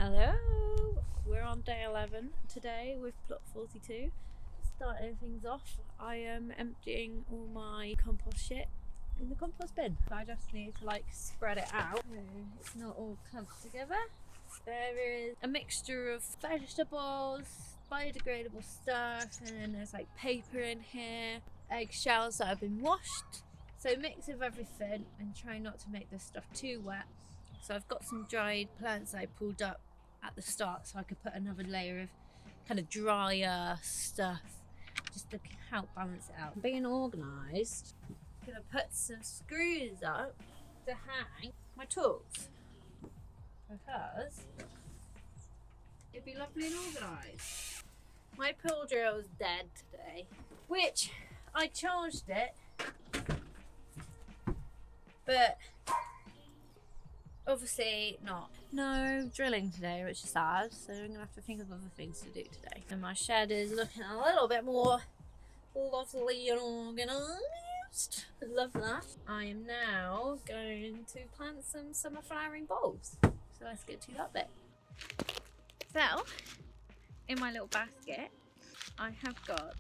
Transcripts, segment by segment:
Hello! We're on day 11 today with plot 42. Starting things off, I am emptying all my compost shit in the compost bin. I just need to spread it out so it's not all clumped together. There is a mixture of vegetables, biodegradable stuff, and then there's paper in here, eggshells that have been washed. So mix of everything and try not to make this stuff too wet. So I've got some dried plants I pulled up at the start so I could put another layer of kind of drier stuff just to help balance it out. Being organised, I'm going to put some screws up to hang my tools because it'd be lovely and organised. My pull drill is dead today, which I charged it, but obviously not. No drilling today, which is sad, so I'm gonna have to think of other things to do today. And my shed is looking a little bit more lovely and organised. Love that. I am now going to plant some summer flowering bulbs. So let's get to that bit. So, in my little basket, I have got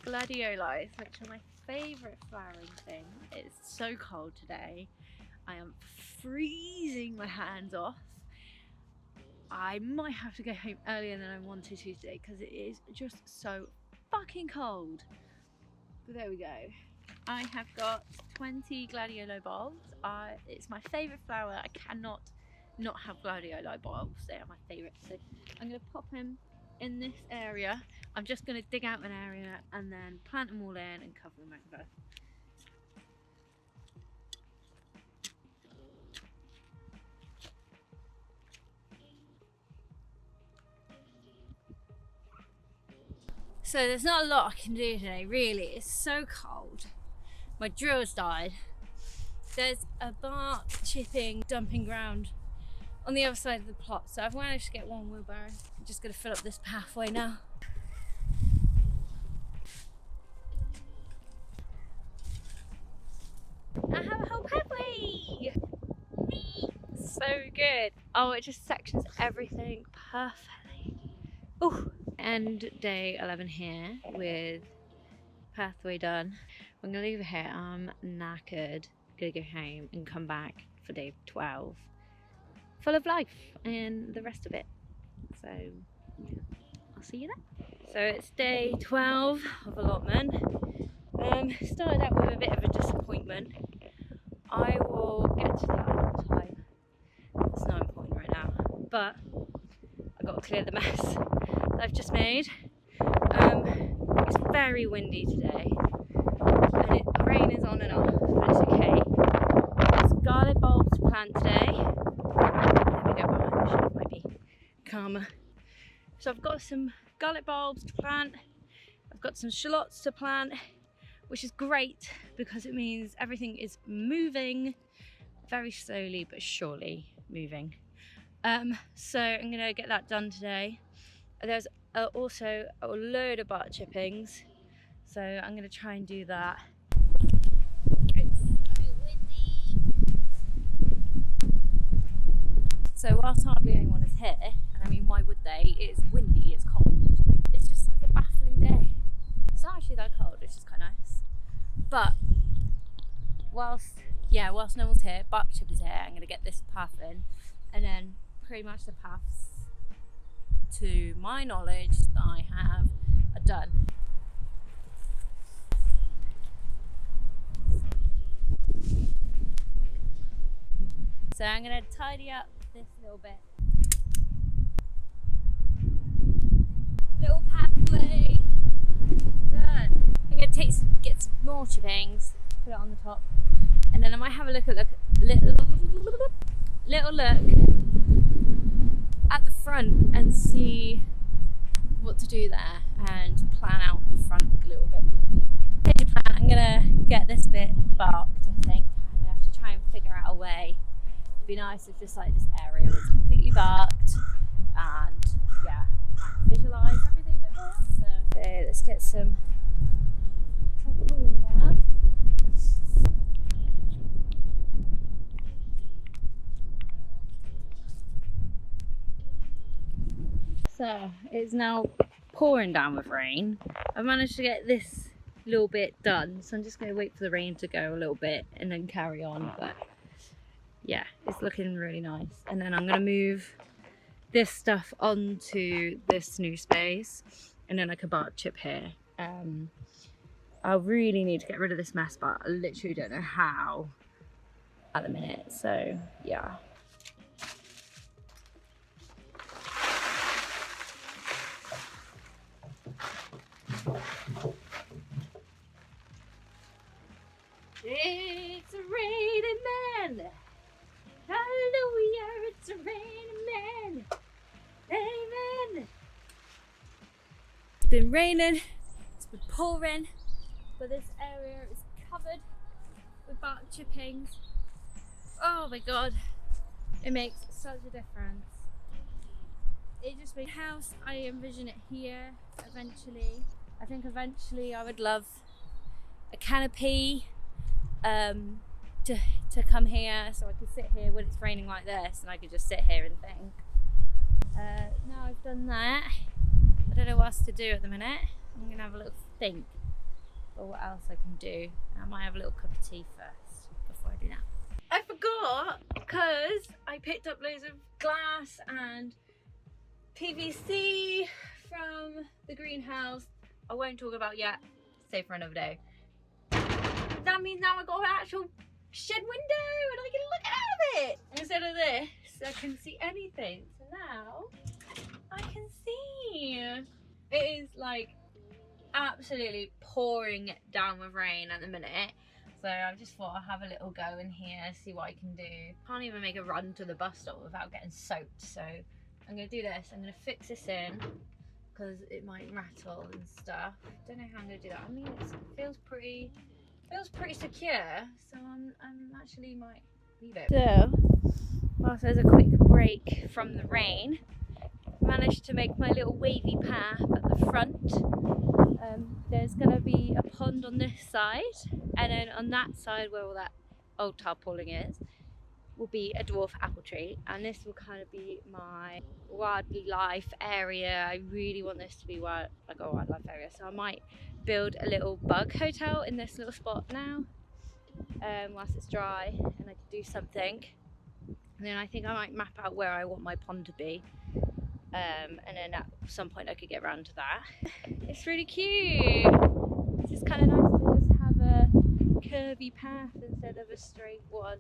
gladioli, which are my favourite flowering thing. It's so cold today. I am freezing my hands off. I might have to go home earlier than I wanted to today because it is just so fucking cold. But there we go. I have got 20 gladioli bulbs. It's my favourite flower. I cannot not have gladioli bulbs. They are my favourite. So I'm going to pop them in this area. I'm just going to dig out an area and then plant them all in and cover them over. So there's not a lot I can do today, really. It's so cold. My drill's died. There's a bark chipping dumping ground on the other side of the plot, so I've managed to get one wheelbarrow. I'm just going to fill up this pathway now. I have a whole pathway! So good. Oh, it just sections everything perfectly. Ooh. End day 11 here with pathway done. I'm gonna leave it here. I'm knackered. Gonna go home and come back for day 12 full of life and the rest of it. So yeah, I'll see you then. So it's day 12 of allotment. Started out with a bit of a disappointment. I will get to that another time. It's not important right now, but I've got to clear the mess I've just made. It's very windy today and the rain is on and off, but it's okay. There's garlic bulbs to plant today. Let me go behind the shed, might be calmer. So I've got some garlic bulbs to plant. I've got some shallots to plant, which is great because it means everything is moving very slowly but surely moving. So I'm gonna get that done today. There's also a load of bark chippings, so I'm going to try and do that. It's so windy. So whilst hardly anyone is here, and I mean why would they, it's windy, it's cold, it's just like a baffling day. It's not actually that cold, it's just quite nice. But whilst no one's here, bark chippers here, I'm going to get this path in, and then pretty much the paths to my knowledge that I have are done. So I'm going to tidy up this little bit. Little pathway done. I'm going to get some more chippings, put it on the top, and then I might have a little look at the front and see what to do there and plan out the front a little bit. I'm gonna get this bit barked, I think. I'm gonna have to try and figure out a way. It'd be nice if just this area was completely barked and yeah, I can visualise everything a bit more. So let's get some pulling down. So it's now pouring down with rain. I've managed to get this little bit done, so I'm just going to wait for the rain to go a little bit and then carry on. But yeah, it's looking really nice. And then I'm going to move this stuff onto this new space, and then I can bar chip here. I really need to get rid of this mess, but I literally don't know how at the minute. So yeah. It's a raining man. Hallelujah, it's a raining man. Amen. It's been raining, it's been pouring, but this area is covered with bark chippings. Oh my god, it makes such a difference. It just makes the house, I envision it here eventually. I think eventually I would love a canopy to come here, so I could sit here when it's raining like this, and I could just sit here and think. Now I've done that, I don't know what else to do at the minute. I'm gonna have a little think of what else I can do. I might have a little cup of tea first before I do that. I forgot because I picked up loads of glass and PVC from the greenhouse. I won't talk about yet, save for another day. That means now I got an actual shed window and I can look out of it instead of this. I can see anything. So now I can see. It is like absolutely pouring down with rain at the minute. So I just thought I'd have a little go in here, see what I can do. Can't even make a run to the bus stop without getting soaked. So I'm gonna do this. I'm gonna fix this in because it might rattle and stuff. Don't know how I'm gonna do that. I mean, it feels pretty secure, so I'm actually might leave it. So, whilst there's a quick break from the rain, managed to make my little wavy path at the front. There's going to be a pond on this side, and then on that side where all that old tarpaulin is will be a dwarf apple tree, and this will kind of be my wildlife area. I really want this to be like a wildlife area, so I might build a little bug hotel in this little spot now, whilst it's dry, and I can do something. And then I think I might map out where I want my pond to be, and then at some point I could get around to that. It's really cute. It's just kind of nice to just have a curvy path instead of a straight one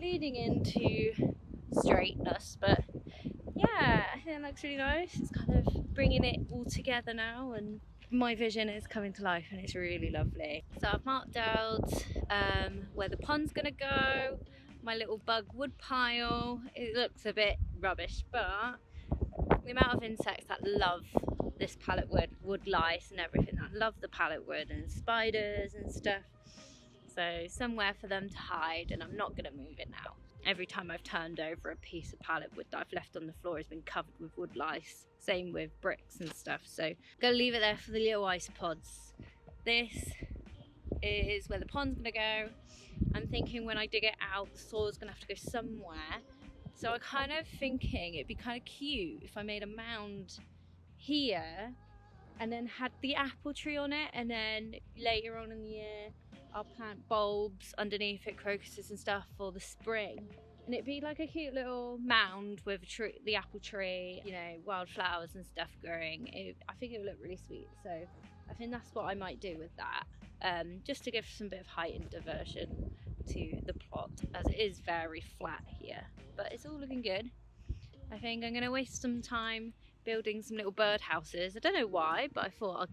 leading into straightness. But yeah, I think it looks really nice. It's kind of bringing it all together now, and my vision is coming to life, and it's really lovely. So I've marked out where the pond's gonna go, my little bug wood pile. It looks a bit rubbish, but the amount of insects that love this pallet wood lice and everything, that love the pallet wood, and spiders and stuff. So somewhere for them to hide, and I'm not gonna move it now. Every time I've turned over a piece of pallet wood that I've left on the floor has been covered with wood lice. Same with bricks and stuff. So I'm gonna leave it there for the little ice pods. This is where the pond's gonna go. I'm thinking when I dig it out, the soil's gonna have to go somewhere. So I'm kind of thinking it'd be kind of cute if I made a mound here and then had the apple tree on it, and then later on in the year I'll plant bulbs underneath it, crocuses and stuff, for the spring. And it'd be like a cute little mound with a tree, the apple tree, you know, wildflowers and stuff growing. I think it would look really sweet. So I think that's what I might do with that, just to give some bit of height and diversion to the plot, as it is very flat here. But it's all looking good. I think I'm going to waste some time building some little bird houses. I don't know why, but I thought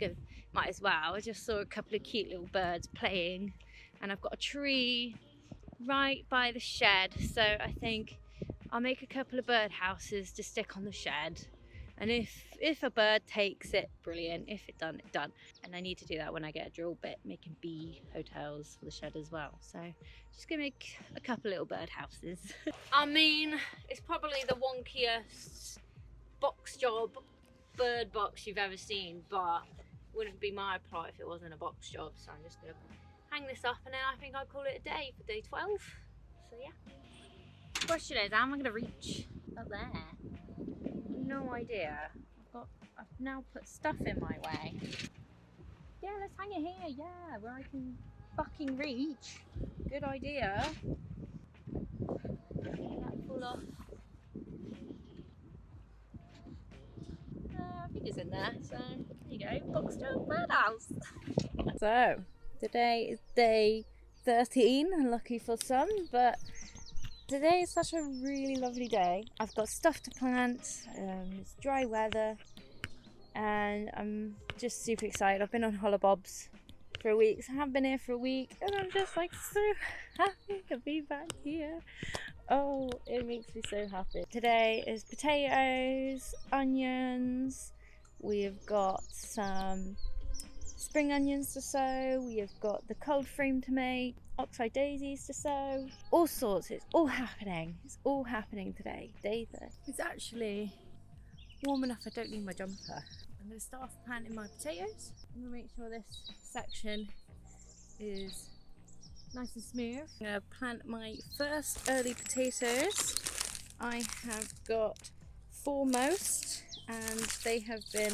might as well. I just saw a couple of cute little birds playing, and I've got a tree right by the shed, so I think I'll make a couple of bird houses to stick on the shed, and if a bird takes it, brilliant. If it done, it done. And I need to do that when I get a drill bit, making bee hotels for the shed as well. So just gonna make a couple little bird houses. I mean, it's probably the wonkiest box job bird box you've ever seen, but wouldn't be my plot if it wasn't a box job. So I'm just gonna hang this up, and then I think I'll call it a day for day 12. So yeah. The question is, how am I gonna reach up there? No idea. I've got now put stuff in my way. Yeah, let's hang it here, yeah, where I can fucking reach. Good idea. Let that fall off. I think it's in there, so there you go, boxed up birdhouse. So, today is day 13, unlucky for some, but today is such a really lovely day. I've got stuff to plant, it's dry weather, and I'm just super excited. I've been on Hollabobs for a week, so I haven't been here for a week, and I'm just like so happy to be back here. Oh, it makes me so happy. Today is potatoes, onions, we've got some spring onions to sow, we have got the cold frame to make, oxeye daisies to sow, all sorts. It's all happening. It's all happening today, day 30. It's actually warm enough I don't need my jumper. I'm going to start off planting my potatoes. I'm going to make sure this section is nice and smooth. I'm going to plant my first early potatoes. I have got foremost and they have been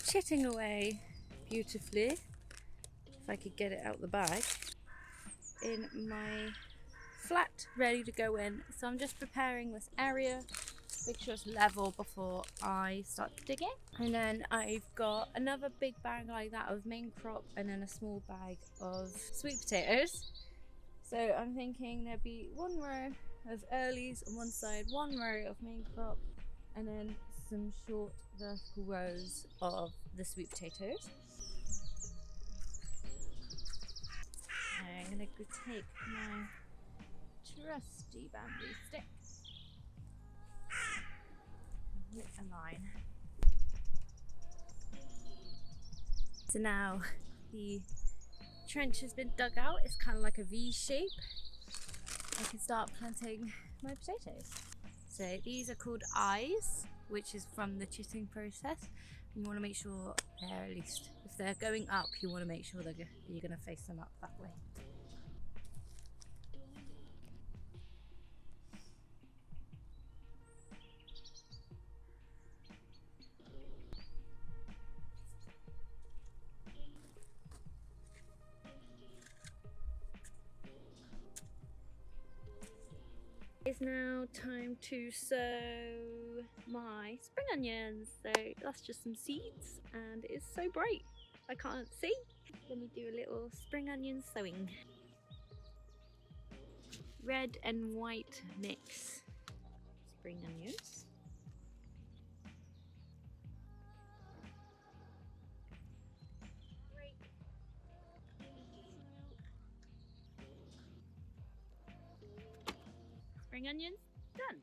chitting away beautifully. If I could get it out the bag. In my flat, ready to go in. So I'm just preparing this area, make sure it's level before I start digging. And then I've got another big bag like that of main crop and then a small bag of sweet potatoes. So I'm thinking there'd be one row of earlies on one side, one row of main crop, and then some short vertical rows of the sweet potatoes. I'm gonna go take my trusty bamboo stick and hit a line. So now the trench has been dug out. It's kind of like a V shape. I can start planting my potatoes. So these are called eyes, which is from the chitting process. And you want to make sure they're at least, if they're going up, you want to make sure that you're going to face them up that way. It's now time to sow my spring onions. So that's just some seeds and it's so bright I can't see. Let me do a little spring onion sowing. Red and white mix spring onions. Spring onions done.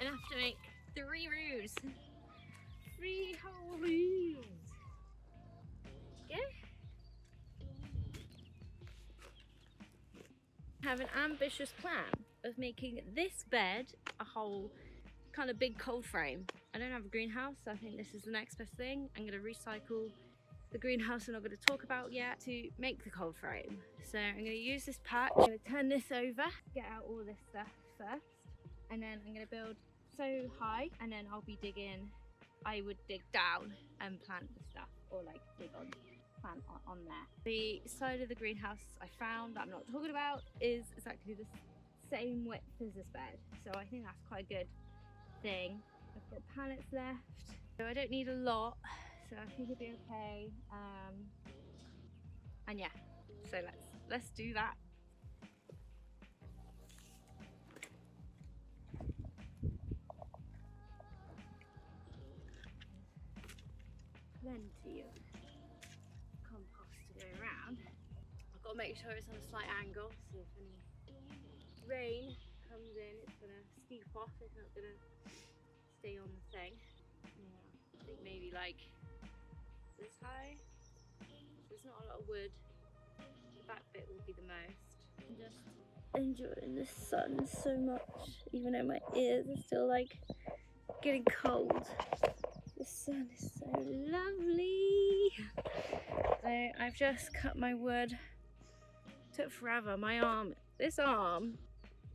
Enough to make 3 rows. 3 whole rows. Okay. I have an ambitious plan of making this bed a whole kind of big cold frame. I don't have a greenhouse, so I think this is the next best thing. I'm going to recycle the greenhouse I'm not going to talk about yet to make the cold frame. So I'm going to use this patch. I'm going to turn this over, get out all this stuff first, and then I'm going to build so high, and then I'll be digging. I would dig down and plant the stuff, or like dig on, plant on there. The side of the greenhouse I found that I'm not talking about is exactly the same width as this bed, so I think that's quite a good thing. I've got pallets left, so I don't need a lot. So I think it'll be okay, and yeah, so let's do that. Plenty of compost to go around. I've got to make sure it's on a slight angle, so if any rain comes in, it's gonna steep off. It's not gonna stay on the thing. Yeah, I think maybe like this high. There's not a lot of wood. The back bit will be the most. I'm just enjoying the sun so much, even though my ears are still like getting cold. The sun is so lovely. So I've just cut my wood. Took forever. My arm, this arm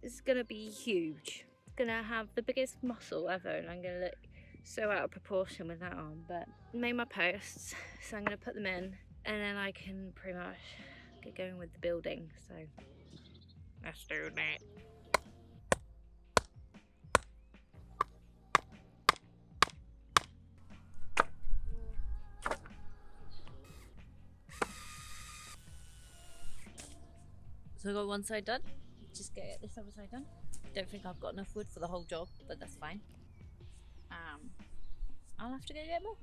is gonna be huge. It's gonna have the biggest muscle ever, and I'm gonna look so out of proportion with that on. But I made my posts, so I'm gonna put them in, and then I can pretty much get going with the building. So let's do that. So I got one side done. Just get this other side done. Don't think I've got enough wood for the whole job, but that's fine. I'll have to go get more.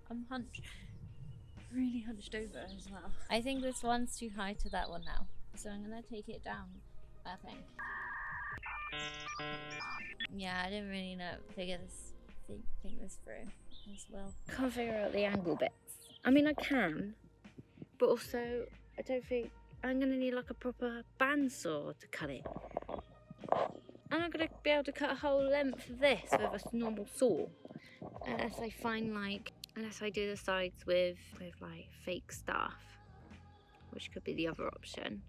I'm really hunched over as well. I think this one's too high to that one now, so I'm gonna take it down. I think. Yeah, I didn't really think this through as well. Can't figure out the angle bits. I mean, I can, but also I don't think I'm gonna need like a proper bandsaw to cut it. I'm not gonna be able to cut a whole length of this with a normal saw, unless I do the sides with like fake stuff, which could be the other option.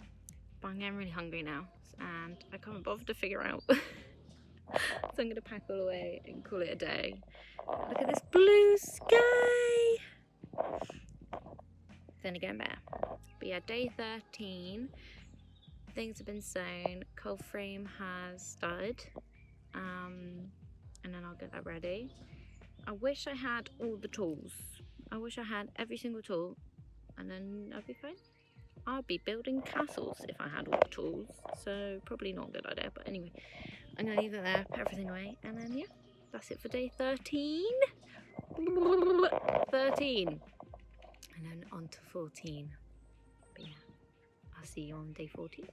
But I'm getting really hungry now, and I can't bother to figure out. So I'm gonna pack all away and call it a day. Look at this blue sky. It's only getting better. But yeah, day 13. Things have been sewn. Cold frame has started. And then I'll get that ready. I wish I had all the tools. I wish I had every single tool, and then I'd be fine. I'd be building castles if I had all the tools. So probably not a good idea, but anyway. I'm gonna leave it there, put everything away, and then yeah, that's it for day 13. 13. And then on to 14. But yeah, I'll see you on day 14.